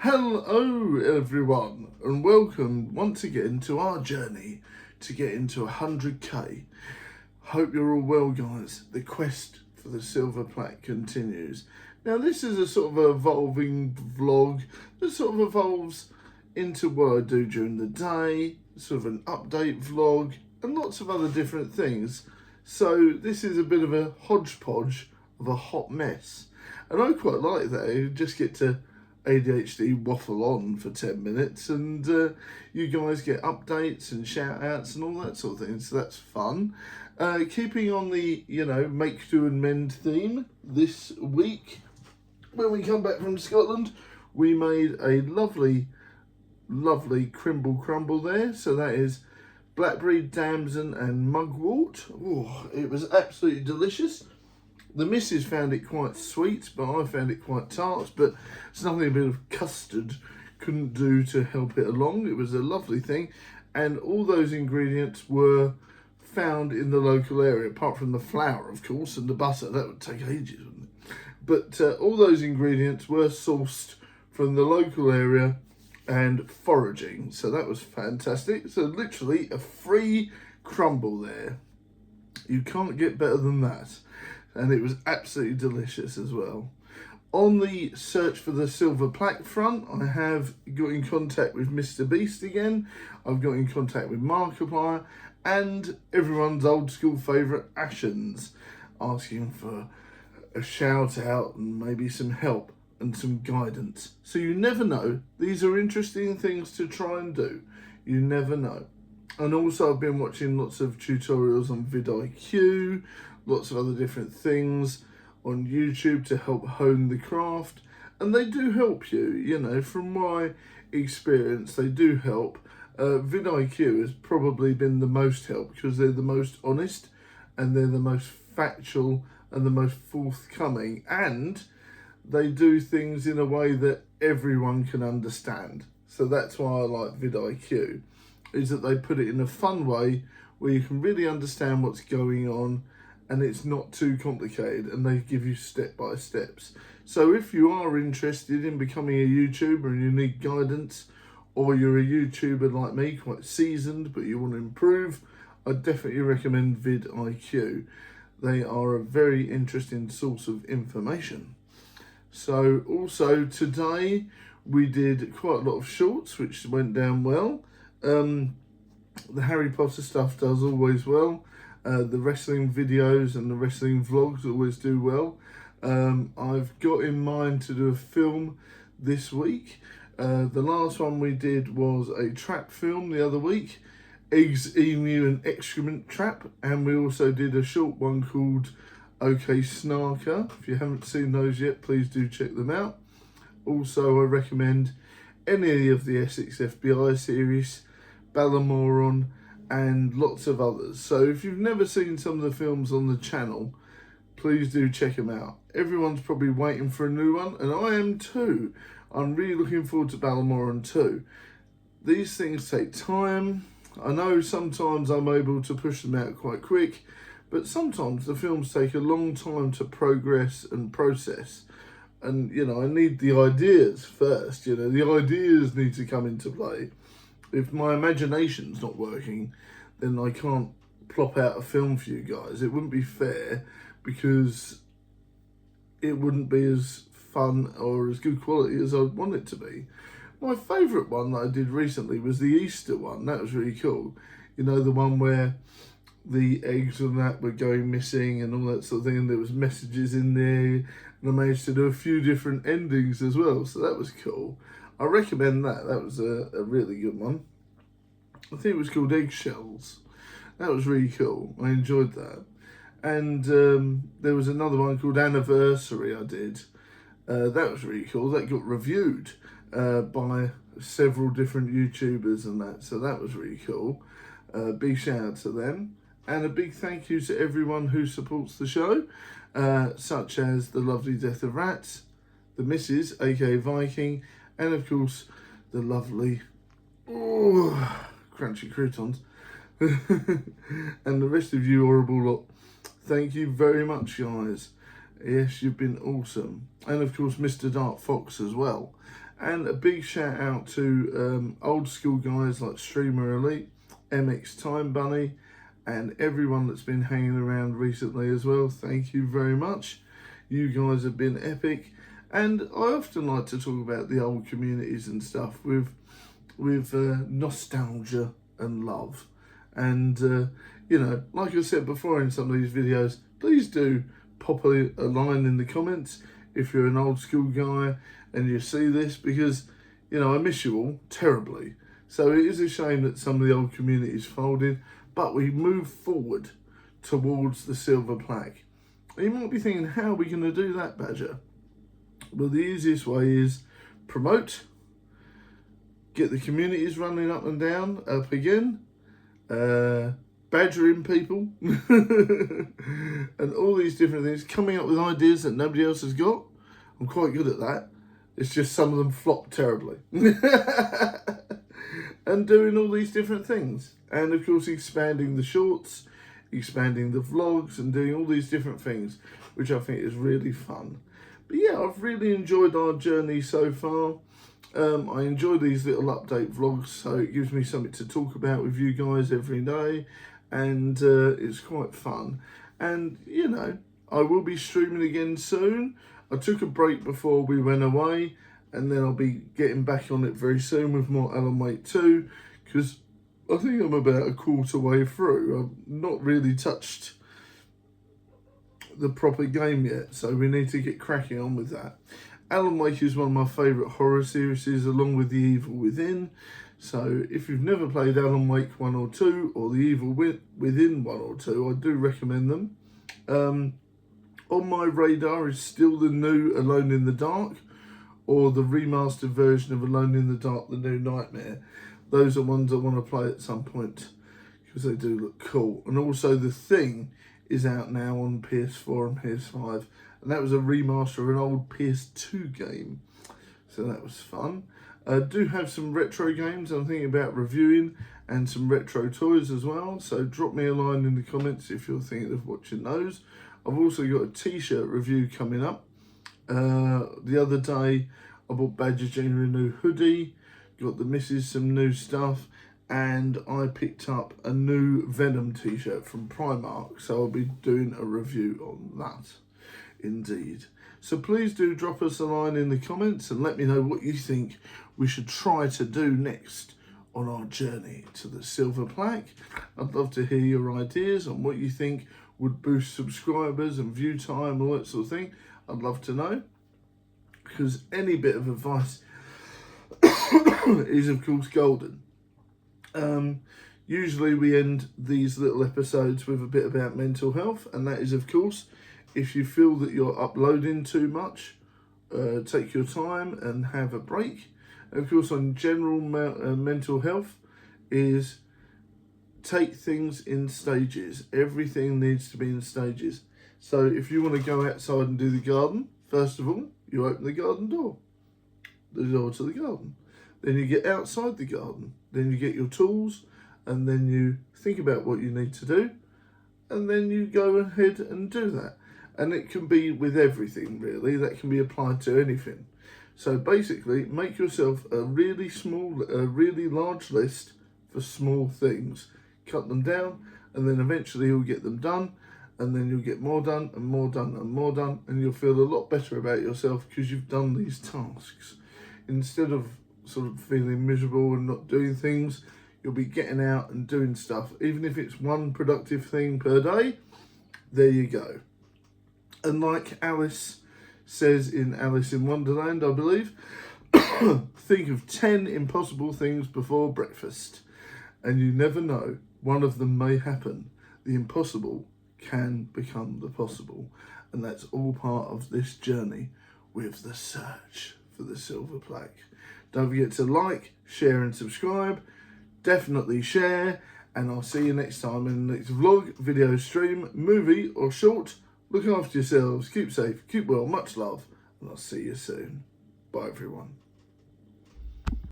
Hello everyone, and welcome once again to our journey to get into 100k. Hope you're all well, guys. The quest for the silver plaque continues. Now this is a sort of evolving vlog that sort of evolves into what I do during the day, sort of an update vlog and lots of other different things. So this is a bit of a hodgepodge of a hot mess, and I quite like that. You just get to ADHD waffle on for 10 minutes and you guys get updates and shout outs and all that sort of thing, so that's fun. Keeping on the, make, do and mend theme, this week when we come back from Scotland we made a lovely crimble crumble there. So that is blackberry, damson and mugwort. Oh, it was absolutely delicious. The missus found it quite sweet, but I found it quite tart, but it's nothing a bit of custard couldn't do to help it along. It was a lovely thing, and all those ingredients were found in the local area, apart from the flour, of course, and the butter. That would take ages, wouldn't it? But all those ingredients were sourced from the local area and foraging, so that was fantastic. So literally a free crumble there. You can't get better than that. And it was absolutely delicious as well. On the search for the silver plaque front, I have got in contact with Mr. Beast again. I've got in contact with Markiplier and everyone's old school favourite Ashens, asking for a shout out and maybe some help and some guidance. So you never know. These are interesting things to try and do. You never know. And also I've been watching lots of tutorials on vidIQ, lots of other different things on YouTube to help hone the craft, and they do help you, from my experience, they do help. vidIQ has probably been the most help because they're the most honest and they're the most factual and the most forthcoming, and they do things in a way that everyone can understand. So that's why I like vidIQ, is that they put it in a fun way where you can really understand what's going on and it's not too complicated, and they give you step-by-steps. So if you are interested in becoming a YouTuber and you need guidance, or you're a YouTuber like me, quite seasoned, but you want to improve, I definitely recommend vidIQ. They are a very interesting source of information. So also today we did quite a lot of shorts, which went down well. The Harry Potter stuff does always well. The wrestling videos and the wrestling vlogs always do well. I've got in mind to do a film this week. The last one we did was a trap film the other week, Eggs, Emu and Excrement Trap, and we also did a short one called OK Snarker. If you haven't seen those yet, please do check them out. Also, I recommend any of the Essex FBI series, Ballamoron, and lots of others. So if you've never seen some of the films on the channel, please do check them out. Everyone's probably waiting for a new one, and I am too. I'm really looking forward to Ballamoron too. These things take time. I know sometimes I'm able to push them out quite quick, but sometimes the films take a long time to progress and process. And, I need the ideas first. The ideas need to come into play. If my imagination's not working, then I can't plop out a film for you guys. It wouldn't be fair, because it wouldn't be as fun or as good quality as I'd want it to be. My favourite one that I did recently was the Easter one. That was really cool. The one where the eggs and that were going missing and all that sort of thing, and there was messages in there, and I managed to do a few different endings as well, so that was cool. I recommend that. That was a really good one. I think it was called Eggshells. That was really cool. I enjoyed that. And there was another one called Anniversary I did. That was really cool. That got reviewed by several different YouTubers and that. So that was really cool. Big shout out to them. And a big thank you to everyone who supports the show, such as the lovely Death of Rats, the Missus, aka Viking, and of course the lovely crunchy croutons and the rest of you horrible lot. Thank you very much, guys. Yes, you've been awesome. and of course Mr. Dark Fox as well. And a big shout out to old school guys like Streamer Elite, MX Time Bunny, and everyone that's been hanging around recently as well. Thank you very much. You guys have been epic. And I often like to talk about the old communities and stuff with nostalgia and love. And, you know, like I said before in some of these videos, please do pop a line in the comments if you're an old school guy and you see this, because, you know, I miss you all terribly. So it is a shame that some of the old communities folded, but we move forward towards the silver plaque. And you might be thinking, how are we going to do that, Badger? Well, the easiest way is promote, get the communities running up and down, up again, badgering people, and all these different things, coming up with ideas that nobody else has got. I'm quite good at that. It's just some of them flop terribly. And doing all these different things. And of course expanding the shorts, expanding the vlogs, and doing all these different things, which I think is really fun. But yeah, I've really enjoyed our journey so far. I enjoy these little update vlogs, so it gives me something to talk about with you guys every day, and it's quite fun. And you know, I will be streaming again soon. I took a break before we went away, and then I'll be getting back on it very soon with more Alan Wake 2, because I think I'm about a quarter way through. I've not really touched the proper game yet, so we need to get cracking on with that. Alan Wake is one of my favourite horror series, along with The Evil Within. So if you've never played Alan Wake 1 or 2, or The Evil Within 1 or 2, I do recommend them. On my radar is still the new Alone in the Dark, or the remastered version of Alone in the Dark, The New Nightmare. Those are ones I want to play at some point, because they do look cool. And also The Thing is out now on PS4 and PS5, and that was a remaster of an old PS2 game, so that was fun. I do have some retro games I'm thinking about reviewing, and some retro toys as well, so drop me a line in the comments if you're thinking of watching those. I've also got a t-shirt review coming up. The other day I bought Badger Junior a new hoodie, got the missus some new stuff, and I picked up a new Venom t-shirt from Primark, so I'll be doing a review on that indeed. So please do drop us a line in the comments and let me know what you think we should try to do next on our journey to the silver plaque. I'd love to hear your ideas on what you think would boost subscribers and view time, all that sort of thing. I'd love to know, because any bit of advice is of course golden. Usually we end these little episodes with a bit about mental health, and that is of course, if you feel that you're uploading too much, take your time and have a break. Of course, on general mental health is take things in stages. Everything needs to be in stages. So if you want to go outside and do the garden, first of all, you open the garden door, the door to the garden. Then you get outside the garden. Then you get your tools, and then you think about what you need to do, and then you go ahead and do that. And it can be with everything, really. That can be applied to anything. So basically, make yourself a really large list for small things. Cut them down, and then eventually you'll get them done, and then you'll get more done and more done and more done, and you'll feel a lot better about yourself because you've done these tasks. Instead of sort of feeling miserable and not doing things, you'll be getting out and doing stuff. Even if it's one productive thing per day, there you go. And like Alice says in Alice in Wonderland, I believe, think of 10 impossible things before breakfast, and you never know, one of them may happen. The impossible can become the possible, and that's all part of this journey with the search for the silver plaque. Don't forget to like, share and subscribe. Definitely share, and I'll see you next time in the next vlog, video, stream, movie or short. Look after yourselves, keep safe, keep well, much love, and I'll see you soon. Bye everyone.